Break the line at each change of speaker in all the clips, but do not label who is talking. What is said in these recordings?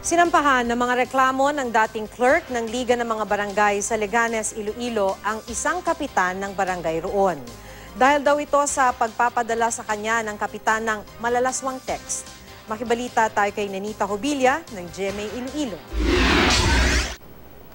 Sinampahan ng mga reklamo ng dating clerk ng Liga ng mga Barangay sa Leganes, Iloilo ang isang kapitan ng barangay roon. Dahil daw ito sa pagpapadala sa kanya ng kapitan ng malalaswang text. Makibalita tayo kay Nenita Hobilla ng GMA Iloilo.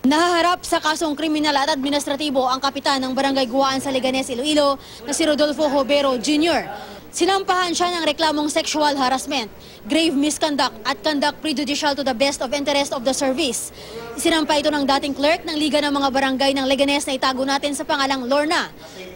Nahaharap sa kasong kriminal at administratibo ang kapitan ng Barangay Guaan sa Leganes, Iloilo na si Rodolfo Jovero Jr. Sinampahan siya ng reklamong sexual harassment, grave misconduct at conduct prejudicial to the best of interest of the service. Isinampa ito ng dating clerk ng Liga ng mga Barangay ng Leganes na itago natin sa pangalang Lorna.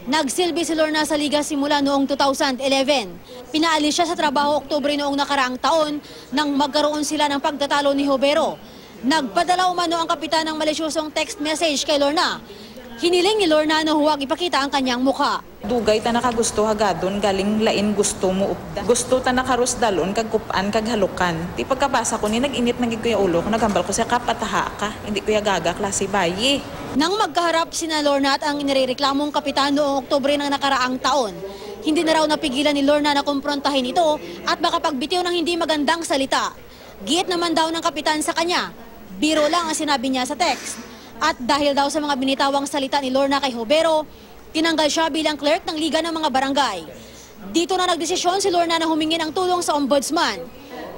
Nagsilbi si Lorna sa Liga simula noong 2011. Pinaalis siya sa trabaho Oktubre noong nakaraang taon nang magkaroon sila ng pagtatalo ni Jovero. Nagpadala umano ang kapitan ng malisyosong text message kay Lorna. Hiniling ni Lorna na huwag ipakita ang kanyang mukha.
Dugay ta nakagusto hagadon galing lain gusto mo upda. Gusto ta nakarusdalon kag kupan kag halukan. Ti pagkabasa ko ni nag-init nang kuya ulo ko nagambal ko sa kapataha ka. Hindi kuya gaga klase bayi.
Nang magkaharap sina Lorna at ang inireklamong kapitan noong Oktubre ng nakaraang taon, hindi na raw napigilan ni Lorna na kumprontahin ito at makapagbitiw ng hindi magandang salita. Giit naman daw ng kapitan sa kanya, biro lang ang sinabi niya sa text. At dahil daw sa mga binitawang salita ni Lorna kay Jovero, tinanggal siya bilang clerk ng Liga ng mga Barangay. Dito na nagdesisyon si Lorna na humingi ng tulong sa ombudsman.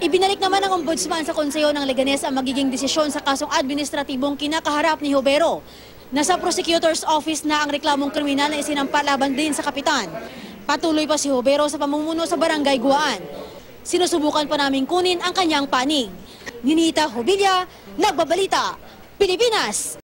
Ibinalik naman ng ombudsman sa konseyo ng Leganes ang magiging desisyon sa kasong administratibong kinakaharap ni Jovero. Nasa prosecutor's office na ang reklamong kriminal na isinampa laban din sa kapitan. Patuloy pa si Jovero sa pamumuno sa Barangay Guaan. Sinusubukan pa naming kunin ang kanyang panig. Nenita Hobilla, Nagbabalita, Pilipinas!